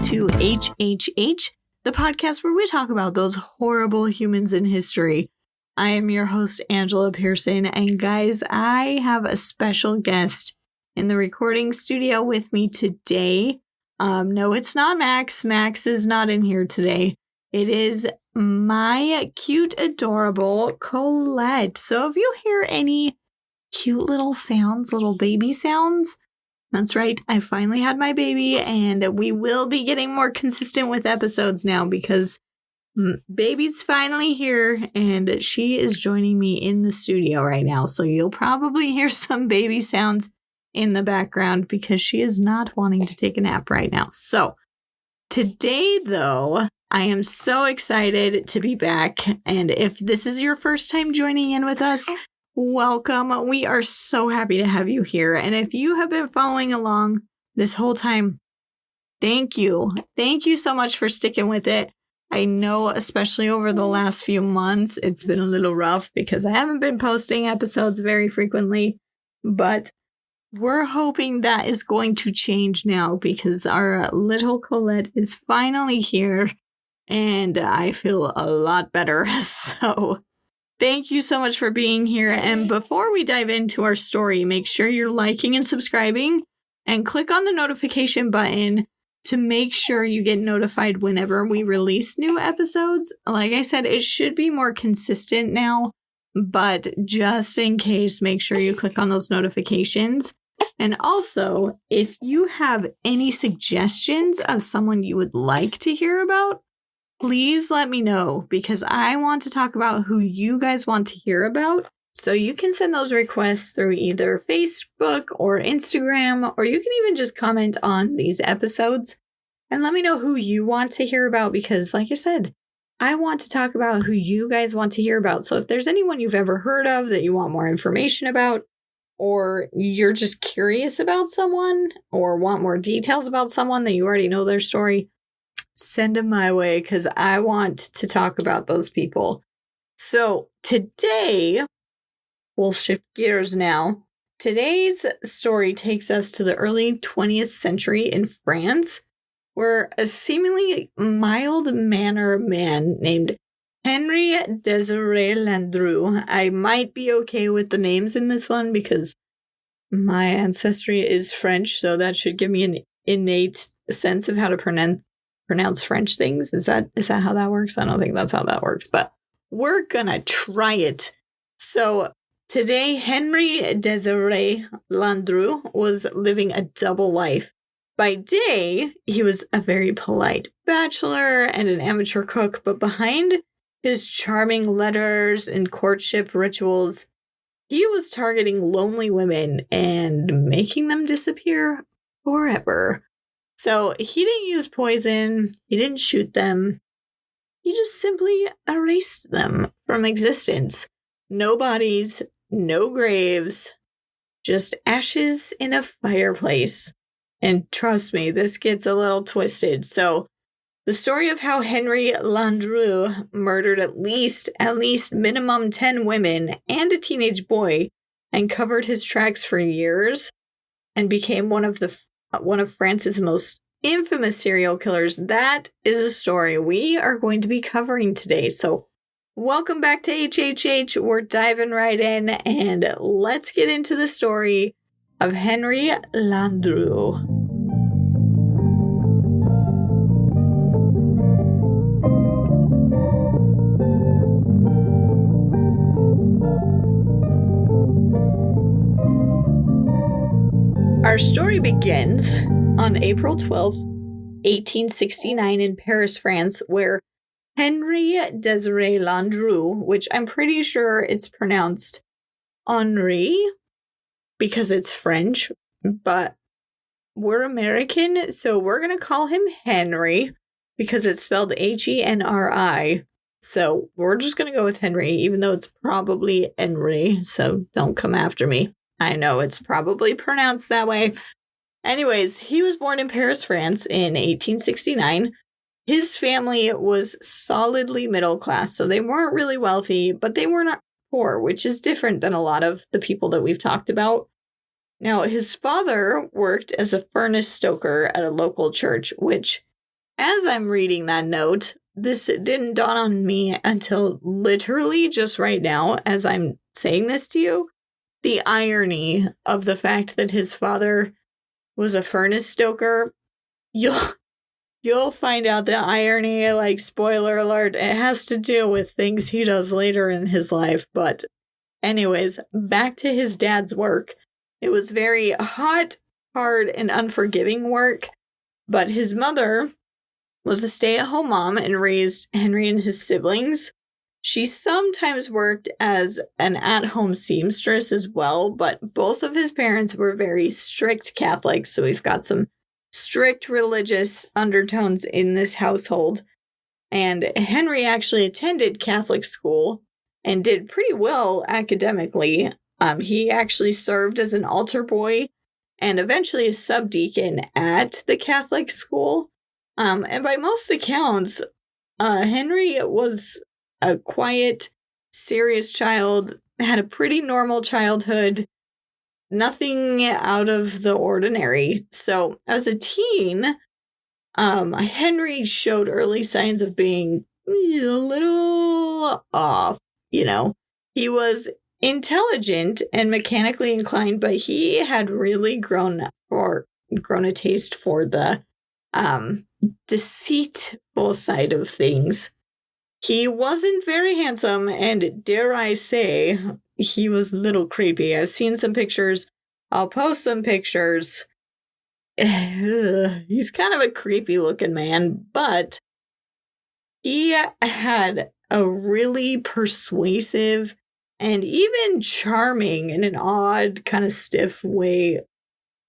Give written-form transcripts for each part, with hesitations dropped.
To HHH, the podcast where we talk about those horrible humans in history. I am your host, Angela Pearson, and guys, I have a special guest in the recording studio with me today. No, it's not Max. Max is not in here today. It is my cute, adorable Colette. So if you hear any cute little sounds, little baby sounds, that's right. I finally had my baby, and we will be getting more consistent with episodes now because baby's finally here, and she is joining me in the studio right now. So you'll probably hear some baby sounds in the background because she is not wanting to take a nap right now. So today, though, I am so excited to be back. And if this is your first time joining in with us, welcome. We are so happy to have you here. And if you have been following along this whole time, thank you. Thank you so much for sticking with it. I know, especially over the last few months, it's been a little rough because I haven't been posting episodes very frequently, but we're hoping that is going to change now because our little Colette is finally here and I feel a lot better. So thank you so much for being here. And before we dive into our story, make sure you're liking and subscribing and click on the notification button to make sure you get notified whenever we release new episodes. Like I said, it should be more consistent now, but just in case, make sure you click on those notifications. And also, if you have any suggestions of someone you would like to hear about, please let me know because I want to talk about who you guys want to hear about. So you can send those requests through either Facebook or Instagram, or you can even just comment on these episodes and let me know who you want to hear about because, like I said, I want to talk about who you guys want to hear about. So if there's anyone you've ever heard of that you want more information about, or you're just curious about someone or want more details about someone that you already know their story, send them my way because I want to talk about those people. So today, we'll shift gears now. Today's story takes us to the early 20th century in France, where a seemingly mild-mannered man named Henri Désiré Landru. I might be okay with the names in this one because my ancestry is French, so that should give me an innate sense of how to pronounce French things. Is that how that works? I don't think that's how that works, but we're gonna try it. So today, Henri Désiré Landru was living a double life. By day, he was a very polite bachelor and an amateur cook, but behind his charming letters and courtship rituals, he was targeting lonely women and making them disappear forever. So he didn't use poison, he didn't shoot them, he just simply erased them from existence. No bodies, no graves, just ashes in a fireplace. And trust me, this gets a little twisted. So the story of how Henri Landru murdered at least minimum 10 women and a teenage boy and covered his tracks for years and became one of France's most infamous serial killers. That is a story we are going to be covering today. So welcome back to HHH. We're diving right in and let's get into the story of Henri Landru. Our story begins on April 12th, 1869 in Paris, France, where Henri Désiré Landru, which I'm pretty sure it's pronounced Henri because it's French, but we're American, so we're going to call him Henry because it's spelled Henri. So we're just going to go with Henry, even though it's probably Henry, so don't come after me. I know it's probably pronounced that way, Anyways, he was born in Paris, France in 1869. His family was solidly middle class, so they weren't really wealthy, but they were not poor, which is different than a lot of the people that we've talked about. Now, his father worked as a furnace stoker at a local church, which, as I'm reading that note, this didn't dawn on me until literally just right now as I'm saying this to you. The irony of the fact that his father was a furnace stoker, you'll find out the irony, like, spoiler alert, it has to do with things he does later in his life. But anyways, back to his dad's work. It was very hot, hard, and unforgiving work, but his mother was a stay-at-home mom and raised Henry and his siblings. She sometimes worked as an at-home seamstress as well, but both of his parents were very strict Catholics, so we've got some strict religious undertones in this household. And Henry actually attended Catholic school and did pretty well academically. He actually served as an altar boy and eventually a subdeacon at the Catholic school. And by most accounts, Henry was a quiet, serious child, had a pretty normal childhood, nothing out of the ordinary. So as a teen, Henry showed early signs of being a little off, He was intelligent and mechanically inclined, but he had really grown a taste for the deceitful side of things. He wasn't very handsome, and dare I say, he was a little creepy. I've seen some pictures. I'll post some pictures. He's kind of a creepy looking man, but he had a really persuasive and even charming in an odd, kind of stiff way.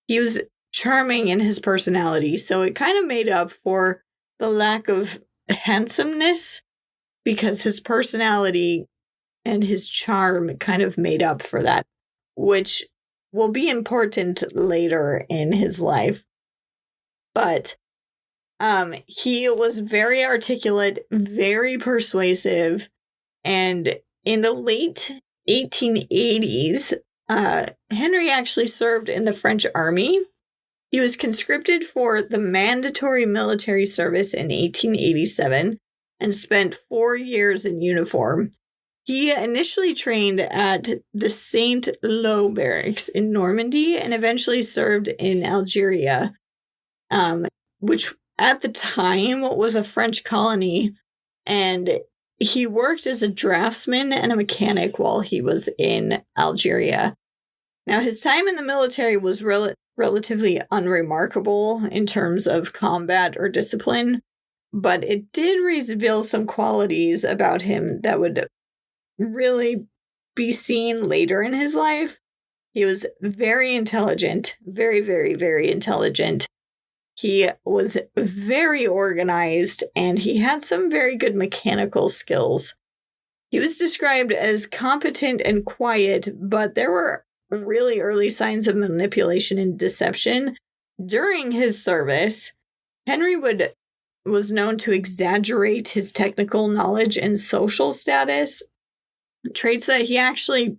He was charming in his personality, so it kind of made up for the lack of handsomeness, because his personality and his charm kind of made up for that, which will be important later in his life. But he was very articulate, very persuasive, and in the late 1880s, Henry actually served in the French army. He was conscripted for the mandatory military service in 1887 and spent 4 years in uniform. He initially trained at the St. Lo barracks in Normandy and eventually served in Algeria, which at the time was a French colony, and he worked as a draftsman and a mechanic while he was in Algeria. Now, his time in the military was relatively unremarkable in terms of combat or discipline, but it did reveal some qualities about him that would really be seen later in his life. He was very intelligent, very, very, very intelligent. He was very organized, and he had some very good mechanical skills. He was described as competent and quiet, but there were really early signs of manipulation and deception. During his service, Henry was known to exaggerate his technical knowledge and social status, traits that he actually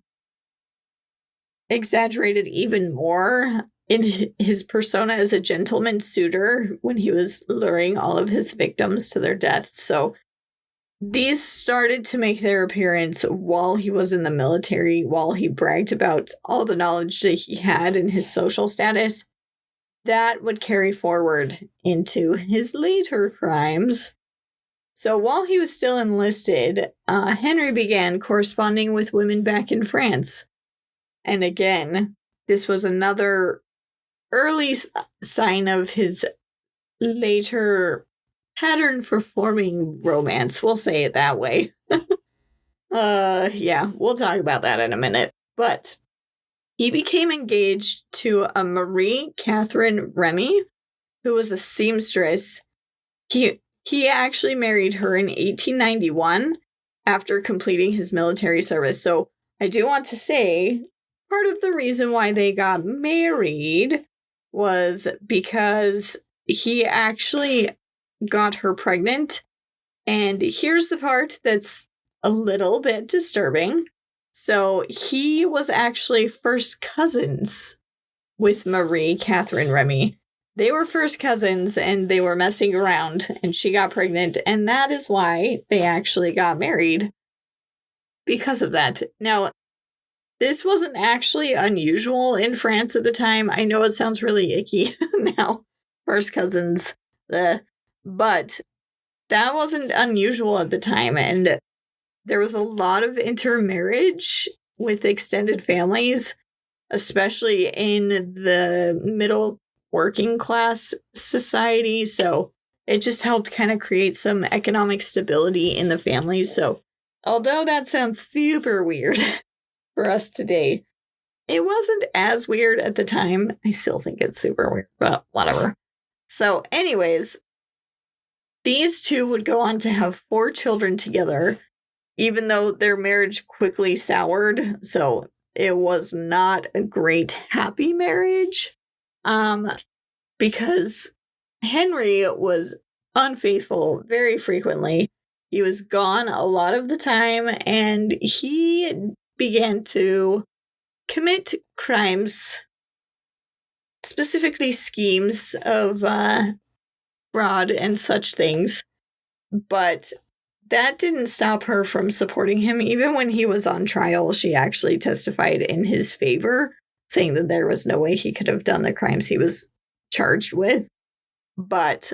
exaggerated even more in his persona as a gentleman suitor when he was luring all of his victims to their deaths. So these started to make their appearance while he was in the military, while he bragged about all the knowledge that he had and his social status. That would carry forward into his later crimes. So while he was still enlisted, Henry began corresponding with women back in France. And again, this was another early sign of his later pattern for forming romance. We'll say it that way. Yeah, we'll talk about that in a minute. But he became engaged to a Marie Catherine Remy, who was a seamstress. He actually married her in 1891 after completing his military service. So I do want to say part of the reason why they got married was because he actually got her pregnant. And here's the part that's a little bit disturbing. So he was actually first cousins with Marie Catherine Remy. They were first cousins and they were messing around and she got pregnant. And that is why they actually got married because of that. Now, this wasn't actually unusual in France at the time. I know it sounds really icky now, first cousins, but that wasn't unusual at the time. And there was a lot of intermarriage with extended families, especially in the middle working class society. So it just helped kind of create some economic stability in the families. So although that sounds super weird for us today, it wasn't as weird at the time. I still think it's super weird, but whatever. So anyways, these two would go on to have 4 children together, even though their marriage quickly soured. So it was not a great, happy marriage, because Henry was unfaithful very frequently. He was gone a lot of the time, and he began to commit crimes, specifically schemes of fraud and such things. But that didn't stop her from supporting him. Even when he was on trial, she actually testified in his favor, saying that there was no way he could have done the crimes he was charged with. But,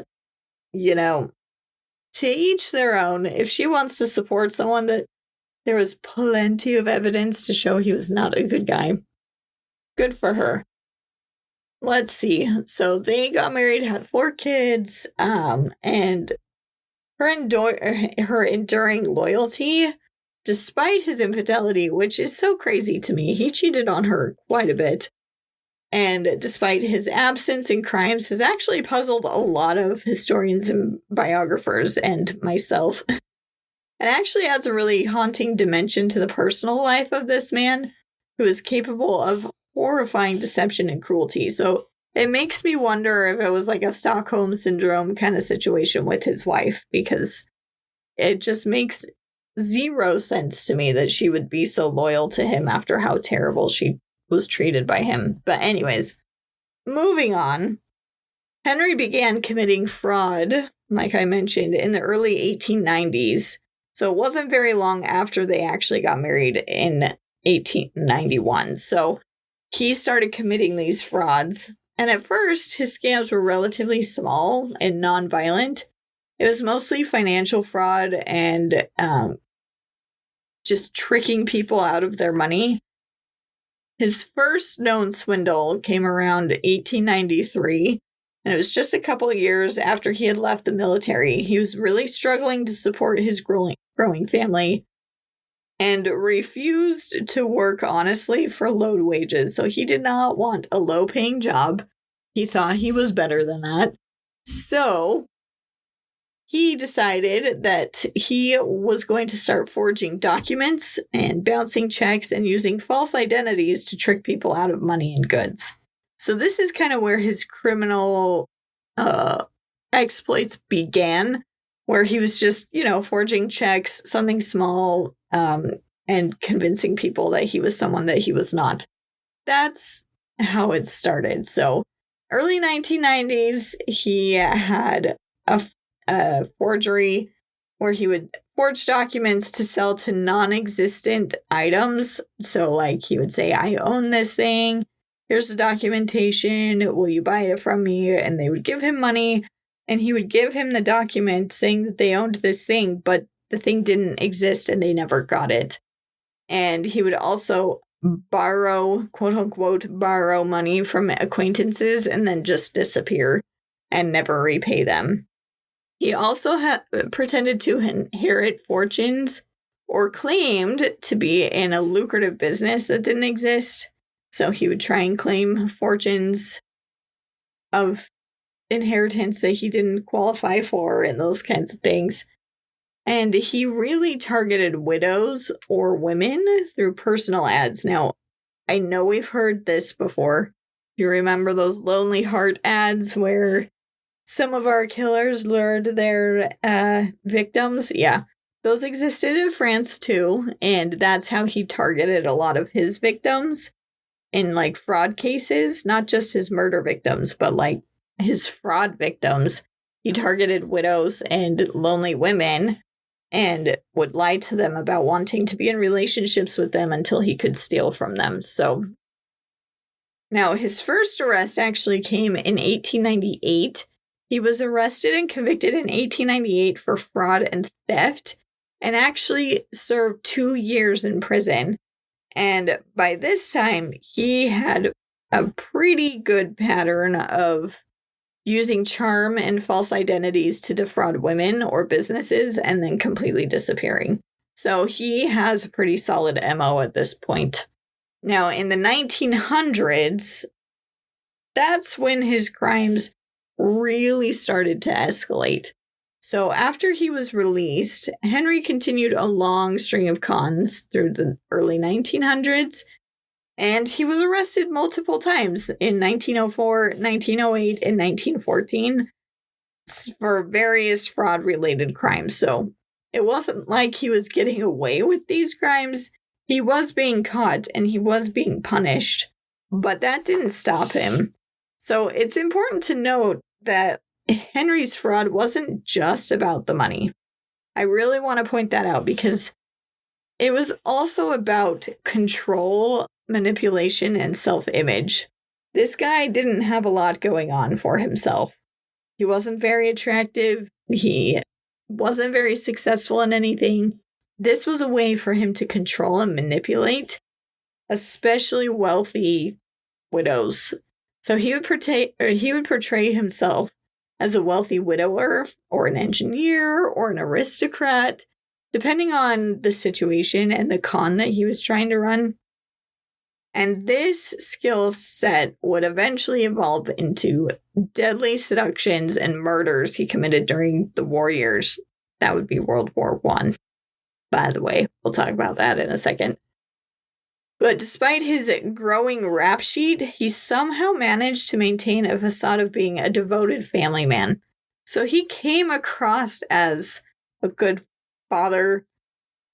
you know, to each their own. If she wants to support someone that there was plenty of evidence to show he was not a good guy, good for her. Let's see. So they got married, had 4 kids, and her enduring loyalty, despite his infidelity, which is so crazy to me. He cheated on her quite a bit. And despite his absence and crimes, has actually puzzled a lot of historians and biographers and myself. It actually adds a really haunting dimension to the personal life of this man, who is capable of horrifying deception and cruelty. So it makes me wonder if it was like a Stockholm Syndrome kind of situation with his wife, because it just makes zero sense to me that she would be so loyal to him after how terrible she was treated by him. But anyways, moving on, Henry began committing fraud, like I mentioned, in the early 1890s. So it wasn't very long after they actually got married in 1891. So he started committing these frauds. And at first, his scams were relatively small and non-violent. It was mostly financial fraud and just tricking people out of their money. His first known swindle came around 1893, and it was just a couple of years after he had left the military. He was really struggling to support his growing family and refused to work honestly for low wages. So he did not want a low-paying job. He thought he was better than that. So he decided that he was going to start forging documents and bouncing checks and using false identities to trick people out of money and goods. So this is kind of where his criminal exploits began, where he was just, forging checks, something small, and convincing people that he was someone that he was not. That's how it started. So early 1990s, he had a forgery where he would forge documents to sell to non-existent items. So like he would say, I own this thing. Here's the documentation. Will you buy it from me? And they would give him money, and he would give him the document saying that they owned this thing, but the thing didn't exist and they never got it. And he would also borrow, quote unquote, borrow money from acquaintances and then just disappear and never repay them. He also pretended to inherit fortunes or claimed to be in a lucrative business that didn't exist. So he would try and claim fortunes of inheritance that he didn't qualify for and those kinds of things. And he really targeted widows or women through personal ads. Now, I know we've heard this before, You remember those Lonely Heart ads where some of our killers lured their victims? Yeah, those existed in France too, and that's how he targeted a lot of his victims in like fraud cases, not just his murder victims, but like his fraud victims. He targeted widows and lonely women and would lie to them about wanting to be in relationships with them until he could steal from them. So now his first arrest actually came in 1898. He was arrested and convicted in 1898 for fraud and theft and actually served 2 years in prison. And by this time, he had a pretty good pattern of using charm and false identities to defraud women or businesses and then completely disappearing. So he has a pretty solid MO at this point. Now, in the 1900s, that's when his crimes really started to escalate. So after he was released, Henri continued a long string of cons through the early 1900s, and he was arrested multiple times in 1904, 1908, and 1914 for various fraud-related crimes. So it wasn't like he was getting away with these crimes. He was being caught and he was being punished, but that didn't stop him. So it's important to note that Henri's fraud wasn't just about the money. I really want to point that out because it was also about control, manipulation, and self-image. This guy didn't have a lot going on for himself. He wasn't very attractive. He wasn't very successful in anything. This was a way for him to control and manipulate, especially wealthy widows. So he would portray himself as a wealthy widower or an engineer or an aristocrat, depending on the situation and the con that he was trying to run. And this skill set would eventually evolve into deadly seductions and murders he committed during the war years. That would be World War I. By the way, we'll talk about that in a second. But despite his growing rap sheet, he somehow managed to maintain a facade of being a devoted family man. So he came across as a good father.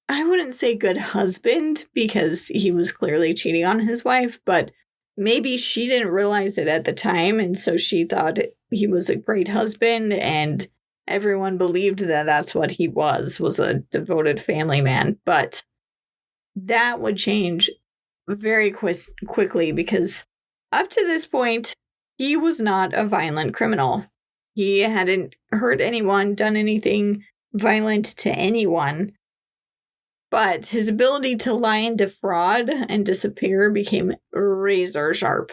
I wouldn't say good husband because he was clearly cheating on his wife, but maybe she didn't realize it at the time, and so she thought he was a great husband, and everyone believed that that's what he was a devoted family man. But that would change very quickly because up to this point, he was not a violent criminal. He hadn't hurt anyone, done anything violent to anyone. But his ability to lie and defraud and disappear became razor sharp.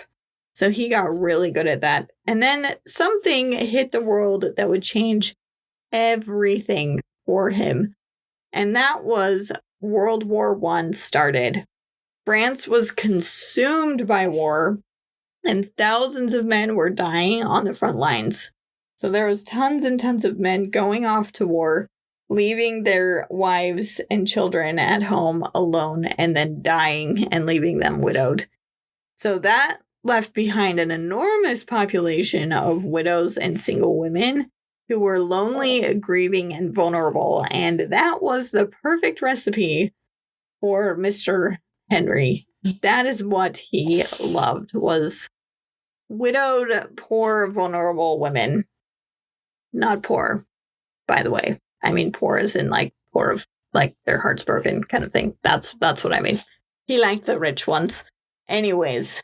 So he got really good at that. And then something hit the world that would change everything for him. And that was World War I started. France was consumed by war, and thousands of men were dying on the front lines. So there was tons and tons of men going off to war, leaving their wives and children at home alone, and then dying and leaving them widowed. So that left behind an enormous population of widows and single women who were lonely, grieving, and vulnerable. And that was the perfect recipe for Mr. Henri. That is what he loved, was widowed, poor, vulnerable women. Not poor, by the way. I mean poor as in like poor of like their hearts broken kind of thing. That's what I mean. He liked the rich ones. Anyways,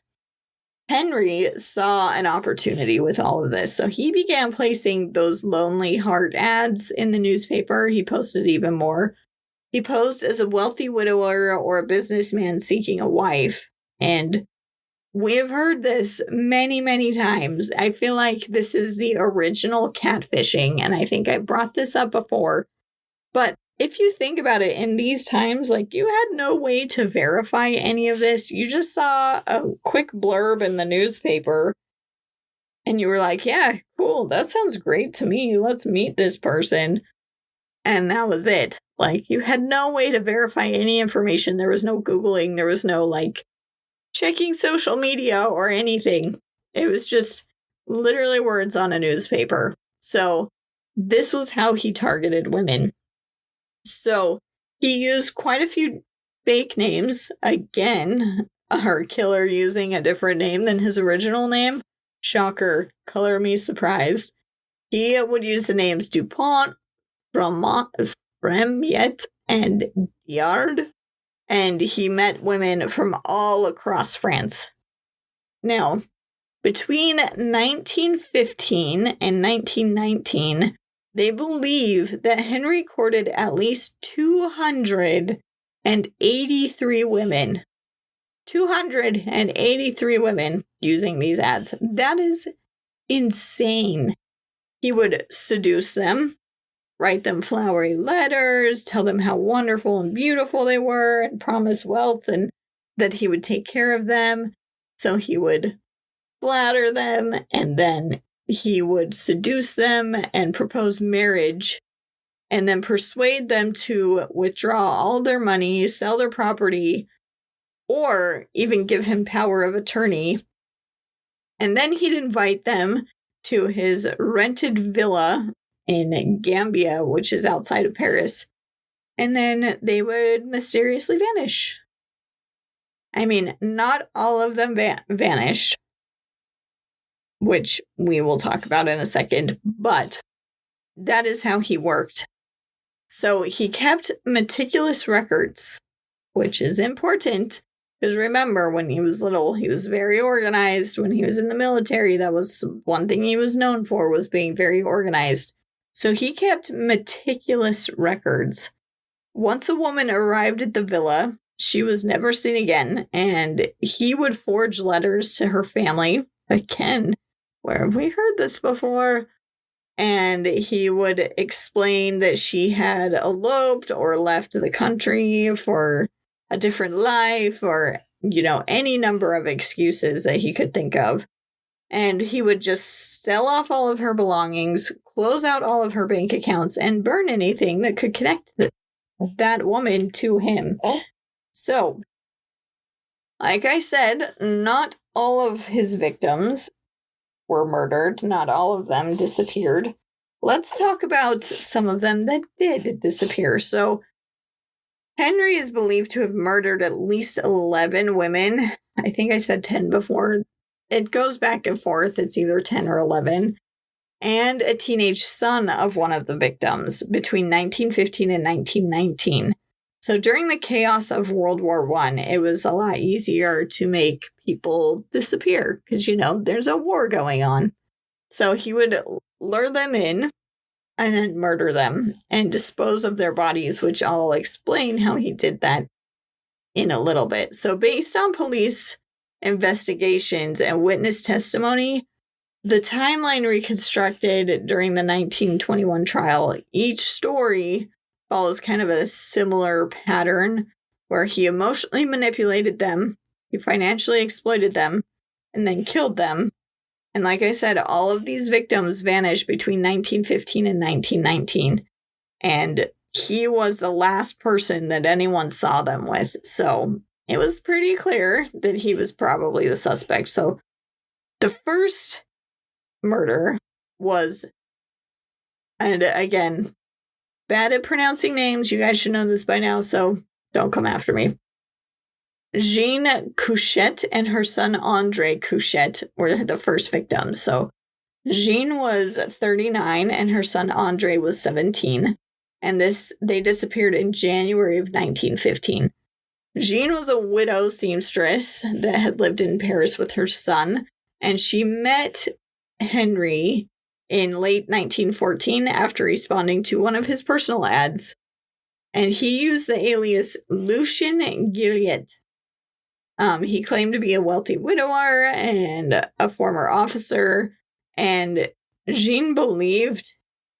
Henri saw an opportunity with all of this. So he began placing those Lonely Heart ads in the newspaper. He posted even more. He posed as a wealthy widower or a businessman seeking a wife. And we have heard this many, many times. I feel like this is the original catfishing, and I think I brought this up before. But if you think about it, in these times, like, you had no way to verify any of this. You just saw a quick blurb in the newspaper, and you were like, yeah, cool, that sounds great to me. Let's meet this person. And that was it. Like, you had no way to verify any information. There was no Googling. There was no, like, checking social media or anything. It was just literally words on a newspaper. So this was how he targeted women. So he used quite a few fake names. Again, our killer using a different name than his original name. Shocker. Color me surprised. He would use the names DuPont, Fremiet, and Diard. And he met women from all across France. Now, between 1915 and 1919, they believe that Henry courted at least 283 women. 283 women using these ads. That is insane. He would seduce them, write them flowery letters, tell them how wonderful and beautiful they were, and promise wealth and that he would take care of them. So he would flatter them, and then he would seduce them and propose marriage, and then persuade them to withdraw all their money, sell their property, or even give him power of attorney. And then he'd invite them to his rented villa in Gambia, which is outside of Paris. And then they would mysteriously vanish. I mean, not all of them vanished, which we will talk about in a second, but that is how he worked. So he kept meticulous records, which is important. Because remember, when he was little, he was very organized. When he was in the military, that was one thing he was known for, was being very organized. So he kept meticulous records. Once a woman arrived at the villa, she was never seen again, and he would forge letters to her family. Again, where have we heard this before? And he would explain that she had eloped or left the country for a different life, or, any number of excuses that he could think of. And he would just sell off all of her belongings, close out all of her bank accounts, and burn anything that could connect that woman to him. So, like I said, not all of his victims were murdered. Not all of them disappeared. Let's talk about some of them that did disappear. So, Henry is believed to have murdered at least 11 women. I think I said 10 before. It goes back and forth. It's either 10 or 11. And a teenage son of one of the victims between 1915 and 1919. So during the chaos of World War I, it was a lot easier to make people disappear because, there's a war going on. So he would lure them in and then murder them and dispose of their bodies, which I'll explain how he did that in a little bit. So based on police investigations and witness testimony, the timeline reconstructed during the 1921 trial, each story follows kind of a similar pattern where he emotionally manipulated them, he financially exploited them, and then killed them. And like I said, all of these victims vanished between 1915 and 1919. And he was the last person that anyone saw them with. So it was pretty clear that he was probably the suspect. So the first murder was, and again, bad at pronouncing names. You guys should know this by now, so don't come after me. Jean Couchette and her son Andre Couchette were the first victims. So Jean was 39 and her son Andre was 17. And they disappeared in January of 1915. Jean was a widow seamstress that had lived in Paris with her son. And she met Henry in late 1914 after responding to one of his personal ads. And he used the alias Lucien Gilliet. He claimed to be a wealthy widower and a former officer, and Jean believed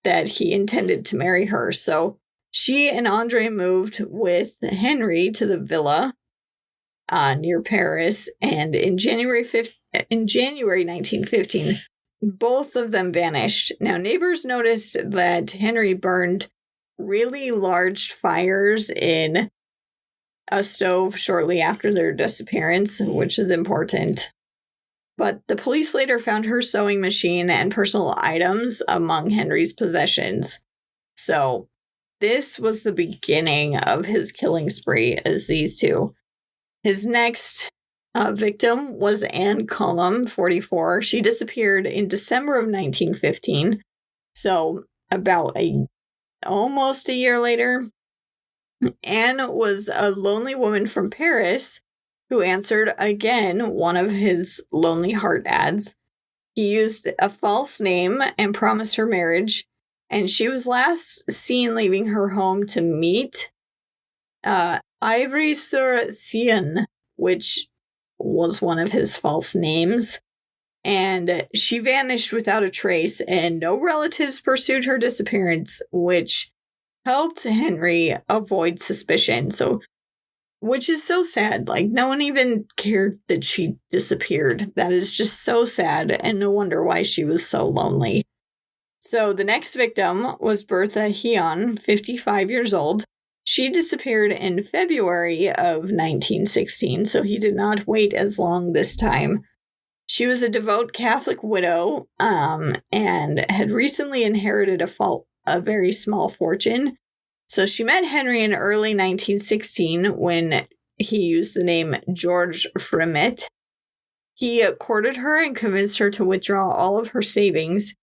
that he intended to marry her. So she and Andre moved with Henry to the villa near Paris, and in January 1915, both of them vanished. Now, neighbors noticed that Henry burned really large fires in a stove shortly after their disappearance, which is important. But the police later found her sewing machine and personal items among Henri's possessions. So this was the beginning of his killing spree, as these two. His next victim was Anne Cullum, 44. She disappeared in December of 1915. So about almost a year later. Anne was a lonely woman from Paris who answered again one of his Lonely Heart ads. He used a false name and promised her marriage, and she was last seen leaving her home to meet Ivry-sur-Seine, which was one of his false names. And she vanished without a trace, and no relatives pursued her disappearance, which helped Henri avoid suspicion. So, which is so sad. Like, no one even cared that she disappeared. That is just so sad, and no wonder why she was so lonely. So, the next victim was Bertha Heon, 55 years old. She disappeared in February of 1916, so he did not wait as long this time. She was a devout Catholic widow and had recently inherited a very small fortune. So she met Henri in early 1916 when he used the name George Fremet. He courted her and convinced her to withdraw all of her savings,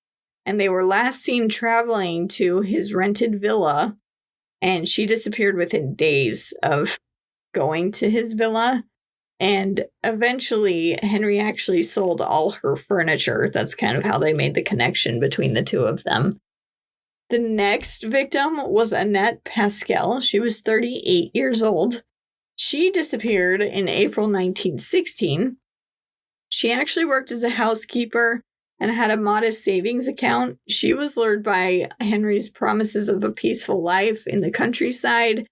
and they were last seen traveling to his rented villa, and she disappeared within days of going to his villa. And eventually, Henri actually sold all her furniture. That's kind of how they made the connection between the two of them. The next victim was Annette Pascal. She was 38 years old. She disappeared in April 1916. She actually worked as a housekeeper and had a modest savings account. She was lured by Henri's promises of a peaceful life in the countryside.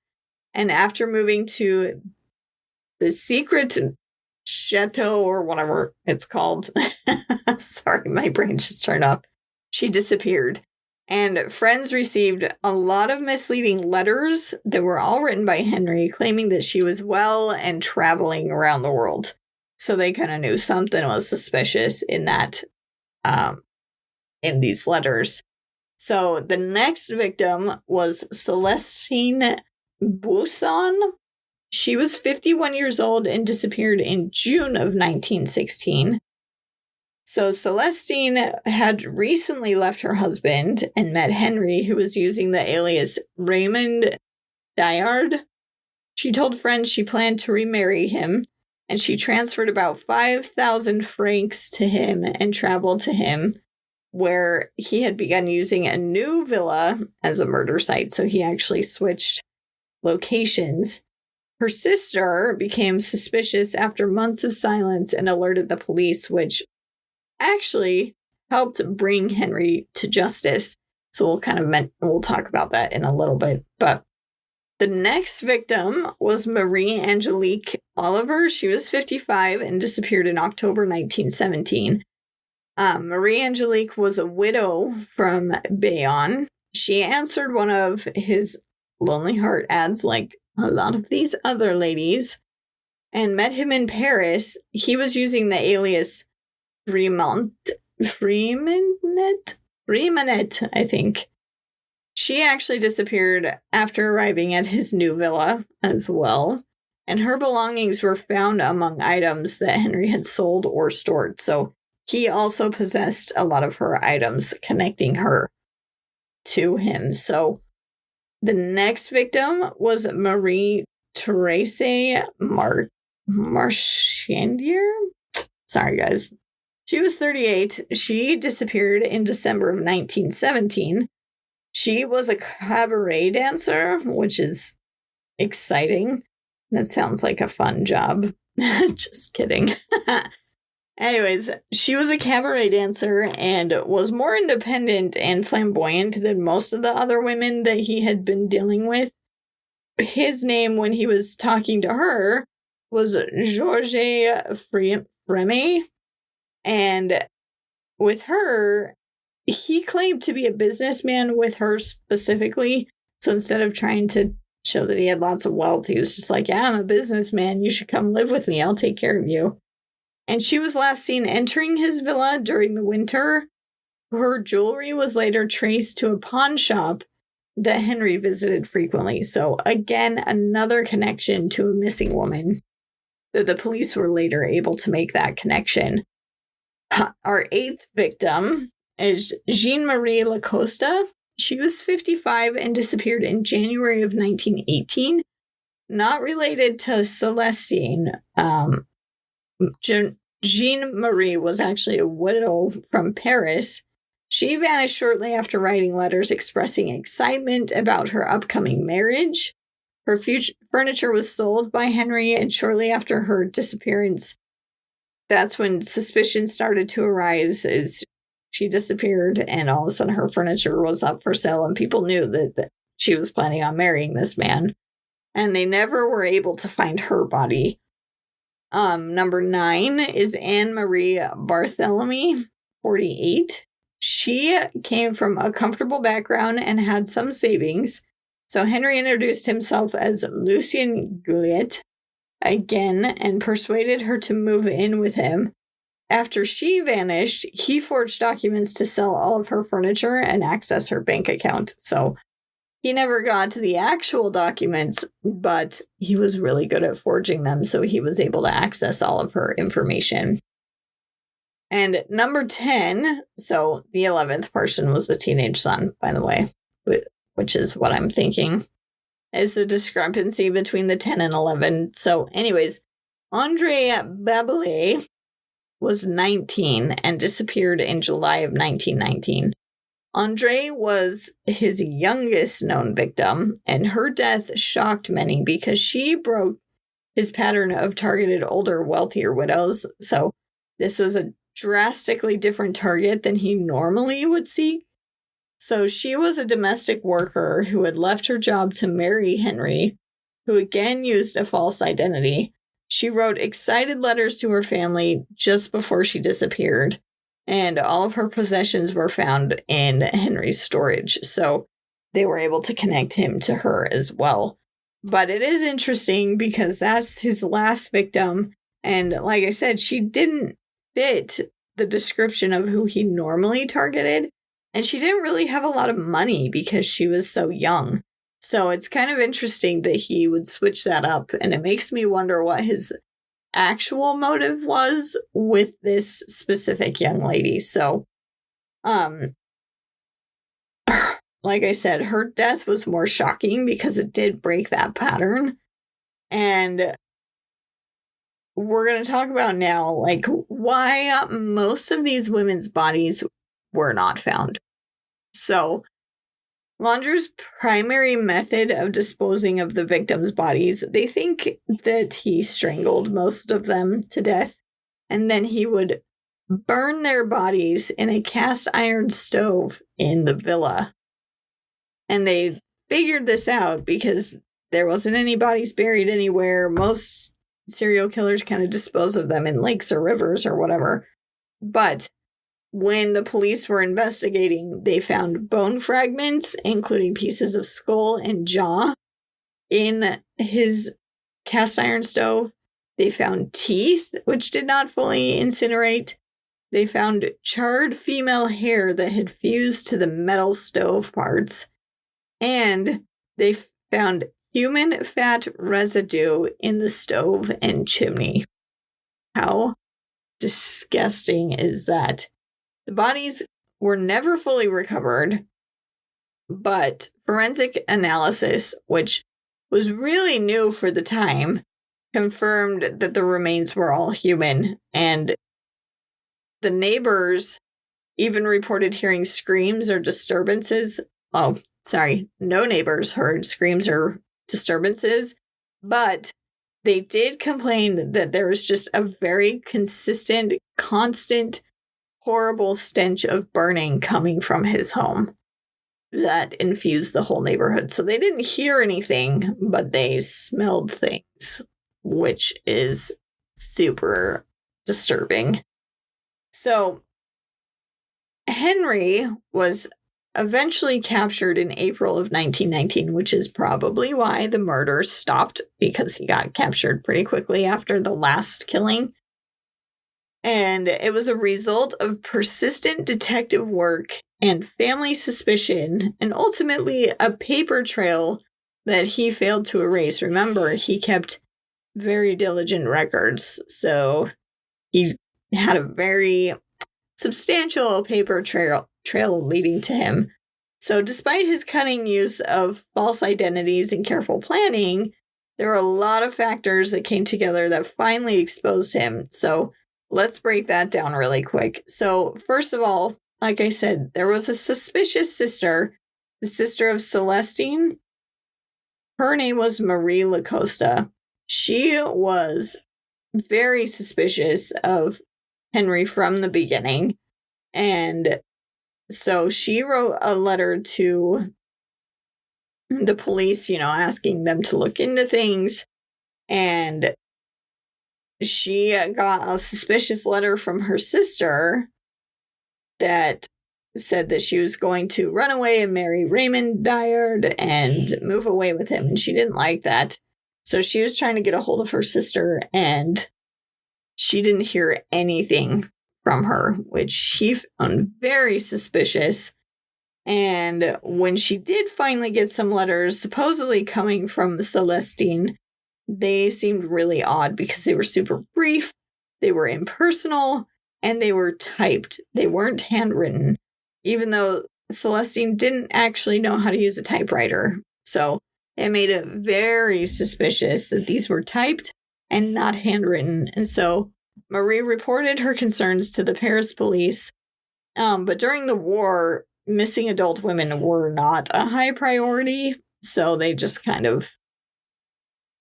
And after moving to the secret chateau, or whatever it's called, sorry, my brain just turned off, she disappeared. And friends received a lot of misleading letters that were all written by Henri, claiming that she was well and traveling around the world. So they kind of knew something was suspicious in that, in these letters. So the next victim was Celestine Buisson. She was 51 years old and disappeared in June of 1916. So Celestine had recently left her husband and met Henri, who was using the alias Raymond Diard. She told friends she planned to remarry him, and she transferred about 5,000 francs to him and traveled to him, where he had begun using a new villa as a murder site. So he actually switched locations. Her sister became suspicious after months of silence and alerted the police, which actually helped bring Henri to justice. So we'll talk about that in a little bit. But the next victim was Marie-Angelique Oliver. She was 55 and disappeared in October 1917. Marie-Angelique was a widow from Bayonne. She answered one of his Lonely Heart ads, like a lot of these other ladies, and met him in Paris. He was using the alias Freemanette, I think. She actually disappeared after arriving at his new villa as well, and her belongings were found among items that Henri had sold or stored. So he also possessed a lot of her items, connecting her to him. So the next victim was Marie-Thérèse Marchandier. Sorry, guys. She was 38. She disappeared in December of 1917. She was a cabaret dancer, which is exciting. That sounds like a fun job. Just kidding. Anyways, she was a cabaret dancer and was more independent and flamboyant than most of the other women that he had been dealing with. His name, when he was talking to her, was Georges Fremy. And with her, he claimed to be a businessman with her specifically. So instead of trying to show that he had lots of wealth, he was just like, yeah, I'm a businessman. You should come live with me. I'll take care of you. and she was last seen entering his villa during the winter. Her jewelry was later traced to a pawn shop that Henri visited frequently. So again, another connection to a missing woman that the police were later able to make that connection. Our 8th victim is Jean-Marie Lacosta. She was 55 and disappeared in January of 1918. Not related to Celestine. Jean-Marie was actually a widow from Paris. She vanished shortly after writing letters expressing excitement about her upcoming marriage. Her furniture was sold by Henri, and shortly after her disappearance, that's when suspicion started to arise as she disappeared, and all of a sudden her furniture was up for sale, and people knew that she was planning on marrying this man. And they never were able to find her body. Number 9 is Anne-Marie Barthélemy, 48. She came from a comfortable background and had some savings. So Henri introduced himself as Lucien Goulet again and persuaded her to move in with him. After she vanished, he forged documents to sell all of her furniture and access her bank account. So he never got to the actual documents, but he was really good at forging them, so he was able to access all of her information. And number 10, so the 11th person was the teenage son, by the way, which is what I'm thinking is the discrepancy between the 10 and 11. So anyways, André Babelais was 19 and disappeared in July of 1919. André was his youngest known victim, and her death shocked many because she broke his pattern of targeted older, wealthier widows. So this was a drastically different target than he normally would seek. So she was a domestic worker who had left her job to marry Henri, who again used a false identity. She wrote excited letters to her family just before she disappeared, and all of her possessions were found in Henri's storage. So they were able to connect him to her as well. But it is interesting because that's his last victim. And like I said, she didn't fit the description of who he normally targeted. And she didn't really have a lot of money because she was so young. So it's kind of interesting that he would switch that up. And it makes me wonder what his actual motive was with this specific young lady. So, like I said, her death was more shocking because it did break that pattern. And we're going to talk about now, like, why most of these women's bodies were not found. So, Landru's primary method of disposing of the victims' bodies, they think that he strangled most of them to death, and then he would burn their bodies in a cast iron stove in the villa. And they figured this out because there wasn't any bodies buried anywhere. Most serial killers kind of dispose of them in lakes or rivers or whatever. But when the police were investigating, they found bone fragments, including pieces of skull and jaw, in his cast iron stove. They found teeth, which did not fully incinerate. They found charred female hair that had fused to the metal stove parts. And they found human fat residue in the stove and chimney. How disgusting is that? The bodies were never fully recovered, but forensic analysis, which was really new for the time, confirmed that the remains were all human, and the neighbors even reported hearing screams or disturbances. Oh, sorry, no neighbors heard screams or disturbances, but they did complain that there was just a very consistent, constant, horrible stench of burning coming from his home that infused the whole neighborhood. So they didn't hear anything, but they smelled things, which is super disturbing. So Henri was eventually captured in April of 1919, which is probably why the murder stopped, because he got captured pretty quickly after the last killing. And it was a result of persistent detective work and family suspicion, and ultimately a paper trail that he failed to erase. Remember, he kept very diligent records, so he had a very substantial paper trail leading to him. So despite his cunning use of false identities and careful planning, there were a lot of factors that came together that finally exposed him. So let's break that down really quick. So first of all, like I said, there was a suspicious sister, the sister of Celestine. Her name was Marie Lacosta. She was very suspicious of Henry from the beginning. And so she wrote a letter to the police, asking them to look into things. And she got a suspicious letter from her sister that said that she was going to run away and marry Raymond Dillard and move away with him. And she didn't like that. So she was trying to get a hold of her sister, and she didn't hear anything from her, which she found very suspicious. And when she did finally get some letters supposedly coming from Celestine, they seemed really odd because they were super brief, they were impersonal, and they were typed. They weren't handwritten, even though Celestine didn't actually know how to use a typewriter. So it made it very suspicious that these were typed and not handwritten. And so Marie reported her concerns to the Paris police. But during the war, missing adult women were not a high priority. So they just kind of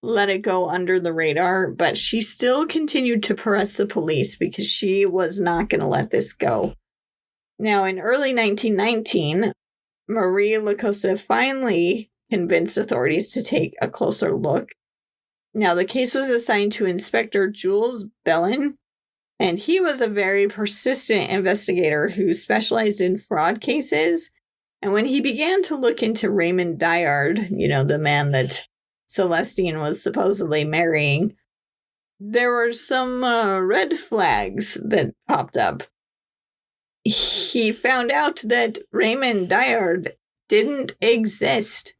let it go under the radar. But she still continued to press the police because she was not going to let this go. Now, in early 1919, Marie Lacosta finally convinced authorities to take a closer look. Now, the case was assigned to Inspector Jules Bellin, and he was a very persistent investigator who specialized in fraud cases. And when he began to look into Raymond Dillard, the man that Celestine was supposedly marrying, there were some red flags that popped up. He found out that Raymond Dillard didn't exist.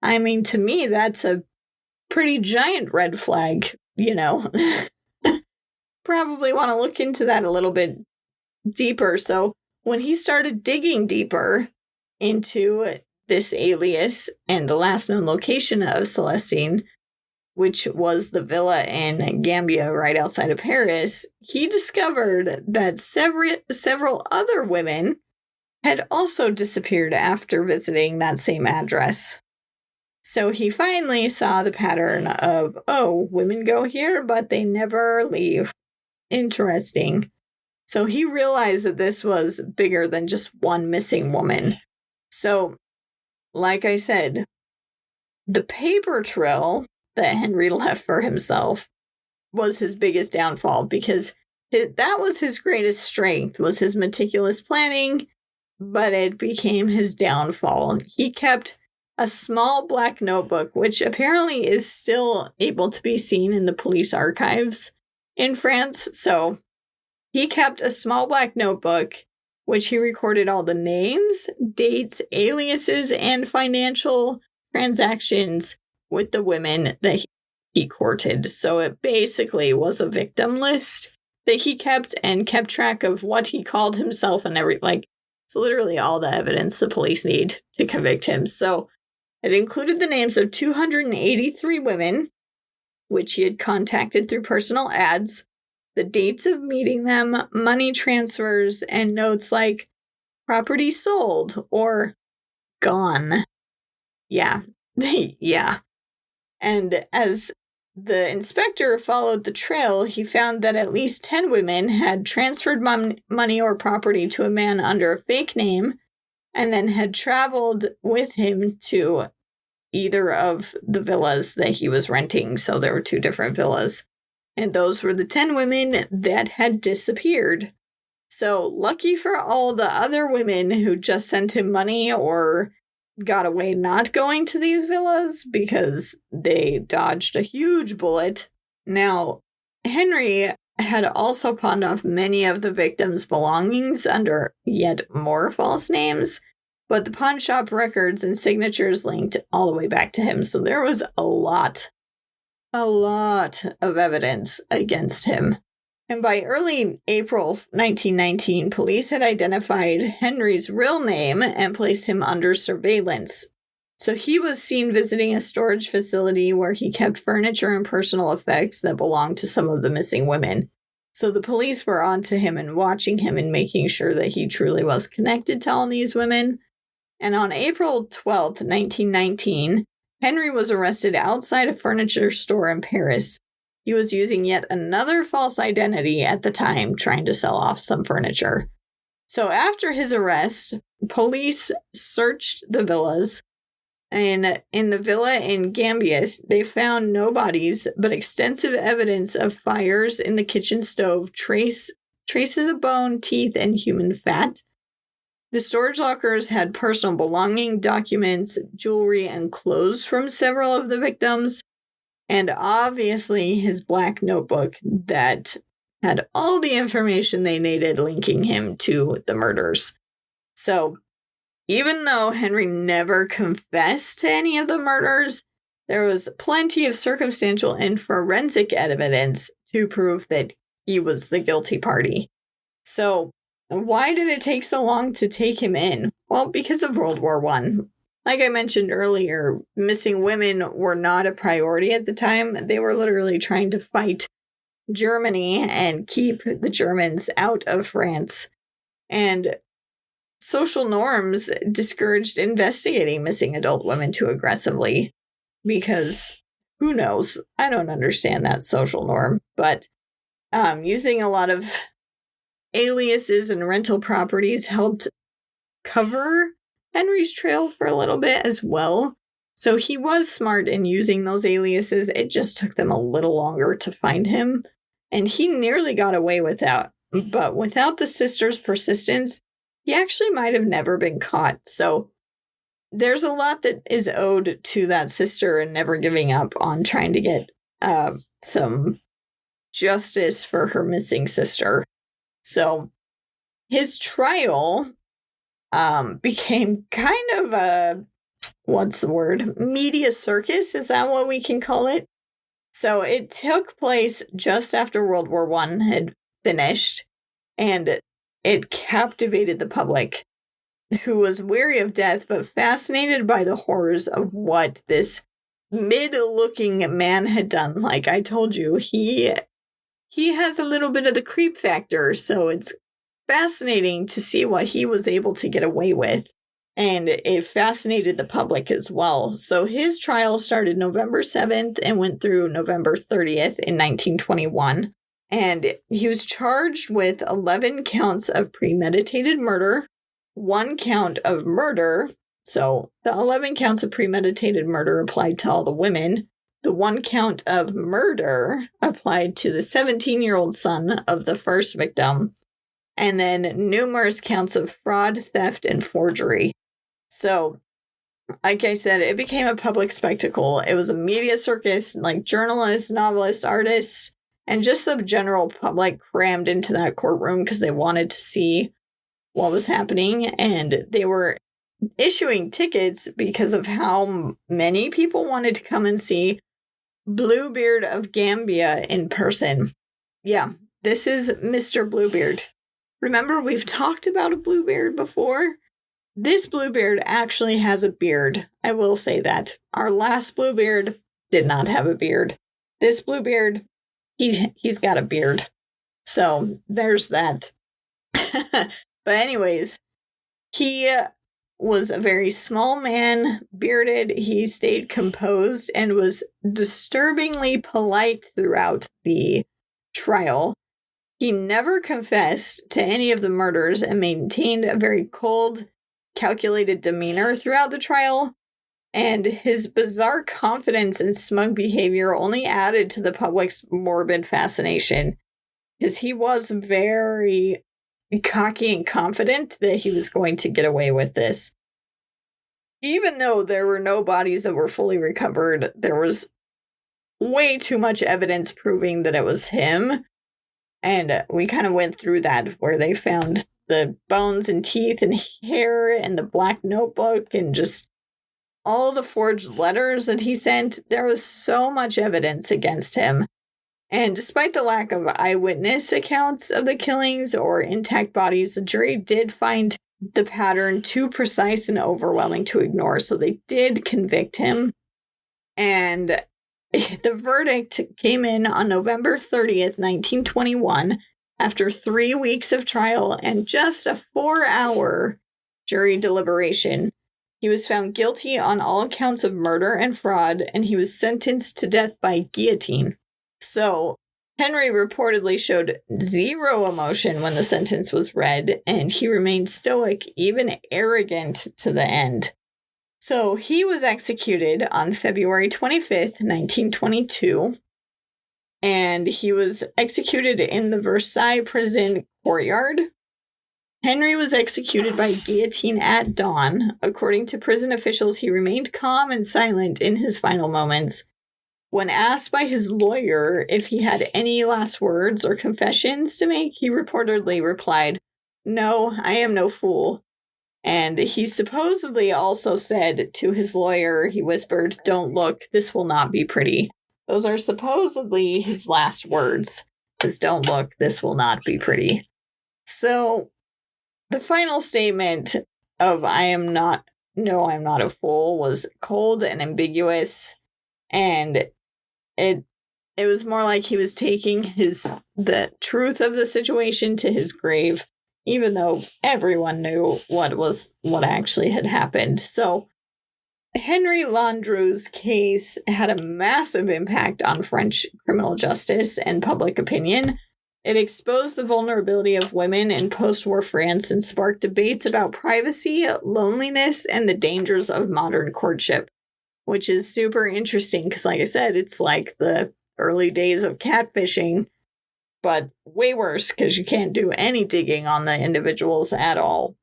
I mean, to me, that's a pretty giant red flag, Probably want to look into that a little bit deeper. So when he started digging deeper into this alias and the last known location of Celestine, which was the villa in Gambia right outside of Paris, he discovered that several other women had also disappeared after visiting that same address. So he finally saw the pattern of, women go here, but they never leave. Interesting. So he realized that this was bigger than just one missing woman. So, like I said, the paper trail that Henry left for himself was his biggest downfall, because that was his greatest strength, was his meticulous planning, but it became his downfall. He kept a small black notebook, which apparently is still able to be seen in the police archives in France. So he kept a small black notebook, which he recorded all the names, dates, aliases, and financial transactions with the women that he courted. So it basically was a victim list that he kept, and kept track of what he called himself and it's literally all the evidence the police need to convict him. So it included the names of 283 women, which he had contacted through personal ads, the dates of meeting them, money transfers, and notes like property sold or gone. Yeah. Yeah. And as the inspector followed the trail, he found that at least 10 women had transferred money or property to a man under a fake name, and then had traveled with him to either of the villas that he was renting. So there were 2 different villas. And those were the 10 women that had disappeared. So lucky for all the other women who just sent him money or got away not going to these villas, because they dodged a huge bullet. Now, Henry had also pawned off many of the victims' belongings under yet more false names, but the pawn shop records and signatures linked all the way back to him, so there was a lot of evidence against him. And by early April 1919, police had identified Henri's real name and placed him under surveillance. So he was seen visiting a storage facility where he kept furniture and personal effects that belonged to some of the missing women. So the police were onto him and watching him and making sure that he truly was connected to all these women. And on April 12th, 1919, Henri was arrested outside a furniture store in Paris. He was using yet another false identity at the time, trying to sell off some furniture. So after his arrest, police searched the villas. And in the villa in Gambia, they found no bodies, but extensive evidence of fires in the kitchen stove, traces of bone, teeth, and human fat. The storage lockers had personal belonging, documents, jewelry, and clothes from several of the victims. And obviously his black notebook that had all the information they needed linking him to the murders. So even though Henri never confessed to any of the murders, there was plenty of circumstantial and forensic evidence to prove that he was the guilty party. So why did it take so long to take him in? Well, because of World War I. Like I mentioned earlier, missing women were not a priority at the time. They were literally trying to fight Germany and keep the Germans out of France. And social norms discouraged investigating missing adult women too aggressively because who knows? I don't understand that social norm. But using a lot of aliases and rental properties helped cover Henri's trail for a little bit as well. So he was smart in using those aliases. It just took them a little longer to find him. And he nearly got away with that. But without the sisters' persistence, he actually might have never been caught. So there's a lot that is owed to that sister and never giving up on trying to get some justice for her missing sister. So his trial became kind of a, media circus? Is that what we can call it? So it took place just after World War I had finished, and it captivated the public, who was weary of death but fascinated by the horrors of what this mid-looking man had done. Like I told you, he has a little bit of the creep factor, so it's fascinating to see what he was able to get away with. And it fascinated the public as well. So his trial started November 7th and went through November 30th in 1921. And he was charged with 11 counts of premeditated murder, 1 count of murder. So the 11 counts of premeditated murder applied to all the women. The 1 count of murder applied to the 17-year-old son of the first victim. And then numerous counts of fraud, theft, and forgery. So, like I said, it became a public spectacle. It was a media circus, like journalists, novelists, artists, and just the general public crammed into that courtroom because they wanted to see what was happening. And they were issuing tickets because of how many people wanted to come and see Bluebeard of Gambia in person. Yeah, this is Mr. Bluebeard. Remember, we've talked about a Bluebeard before? This Bluebeard actually has a beard. I will say that. Our last Bluebeard did not have a beard. This Bluebeard, he's got a beard. So, there's that. But anyways, he was a very small man, bearded. He stayed composed and was disturbingly polite throughout the trial. He never confessed to any of the murders and maintained a very cold, calculated demeanor throughout the trial. And his bizarre confidence and smug behavior only added to the public's morbid fascination, because he was very cocky and confident that he was going to get away with this. Even though there were no bodies that were fully recovered, there was way too much evidence proving that it was him. And we kind of went through that where they found the bones and teeth and hair and the black notebook and just all the forged letters that he sent. There was so much evidence against him. And despite the lack of eyewitness accounts of the killings or intact bodies, the jury did find the pattern too precise and overwhelming to ignore. So they did convict him. And the verdict came in on November 30th, 1921, after 3 weeks of trial and just a 4-hour jury deliberation. He was found guilty on all counts of murder and fraud, and he was sentenced to death by guillotine. So, Henri reportedly showed zero emotion when the sentence was read, and he remained stoic, even arrogant to the end. So, he was executed on February 25th, 1922, and he was executed in the Versailles prison courtyard. Henri was executed by guillotine at dawn. According to prison officials, he remained calm and silent in his final moments. When asked by his lawyer if he had any last words or confessions to make, he reportedly replied, "No, I am no fool." And he supposedly also said to his lawyer, he whispered, "Don't look, this will not be pretty." Those are supposedly his last words, is "Don't look, this will not be pretty." So the final statement of I'm not a fool was cold and ambiguous, and it was more like he was taking the truth of the situation to his grave, even though everyone knew what actually had happened. So Henri Landru's case had a massive impact on French criminal justice and public opinion. It exposed the vulnerability of women in post-war France and sparked debates about privacy, loneliness, and the dangers of modern courtship, which is super interesting because, like I said, it's like the early days of catfishing, but way worse because you can't do any digging on the individuals at all.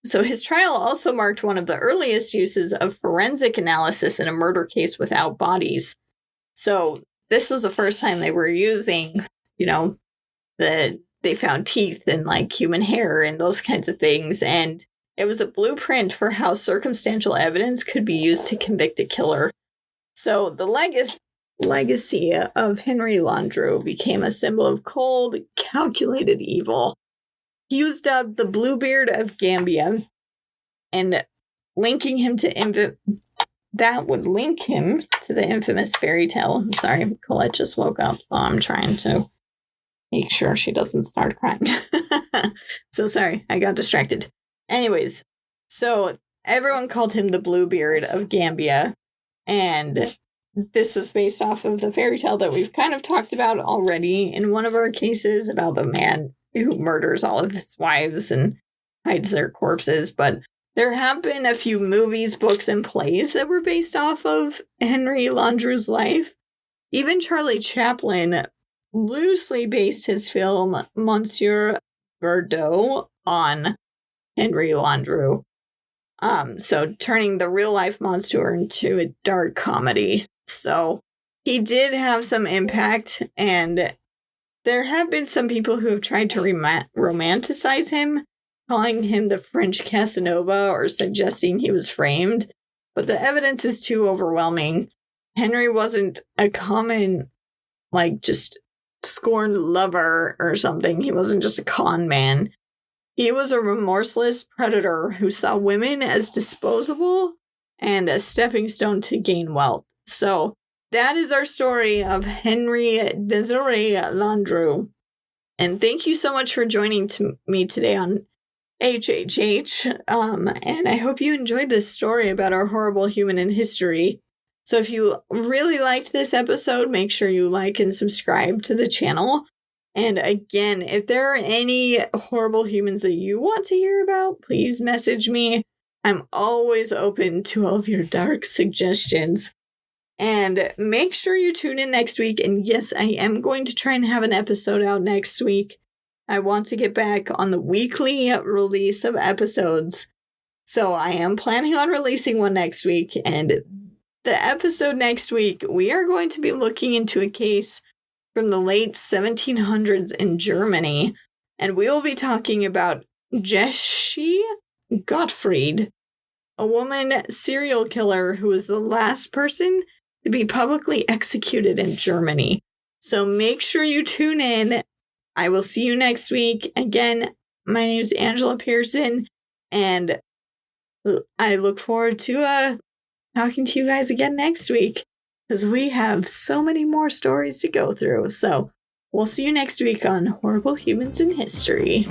So his trial also marked one of the earliest uses of forensic analysis in a murder case without bodies. So this was the first time they were using, they found teeth and like human hair and those kinds of things. And it was a blueprint for how circumstantial evidence could be used to convict a killer. So the legacy of Henri Landru became a symbol of cold, calculated evil. He was dubbed the Bluebeard of Gambia, and linking him to that would link him to the infamous fairy tale. I'm sorry, Colette just woke up, so I'm trying to make sure she doesn't start crying. So sorry, I got distracted. Anyways, so everyone called him the Bluebeard of Gambia, and this was based off of the fairy tale that we've kind of talked about already in one of our cases about the man who murders all of his wives and hides their corpses. But there have been a few movies, books, and plays that were based off of Henri Landru's life. Even Charlie Chaplin loosely based his film Monsieur Verdot on Henri Landru. So turning the real-life monster into a dark comedy. So he did have some impact, and there have been some people who have tried to romanticize him, calling him the French Casanova or suggesting he was framed, but the evidence is too overwhelming. Henri wasn't a common, just scorned lover or something. He wasn't just a con man. He was a remorseless predator who saw women as disposable and a stepping stone to gain wealth. So that is our story of Henri Désiré Landru. And thank you so much for joining me today on HHH. And I hope you enjoyed this story about our horrible human in history. So if you really liked this episode, make sure you like and subscribe to the channel. And again, if there are any horrible humans that you want to hear about, please message me. I'm always open to all of your dark suggestions. And make sure you tune in next week. And yes, I am going to try and have an episode out next week. I want to get back on the weekly release of episodes. So I am planning on releasing one next week. And the episode next week, we are going to be looking into a case from the late 1700s in Germany. And we will be talking about Jessie Gottfried, a woman serial killer who was the last person to be publicly executed in Germany. So make sure you tune in. I will see you next week. Again, my name is Angela Pearson, and I look forward to talking to you guys again next week, because we have so many more stories to go through. So we'll see you next week on Horrible Humans in History.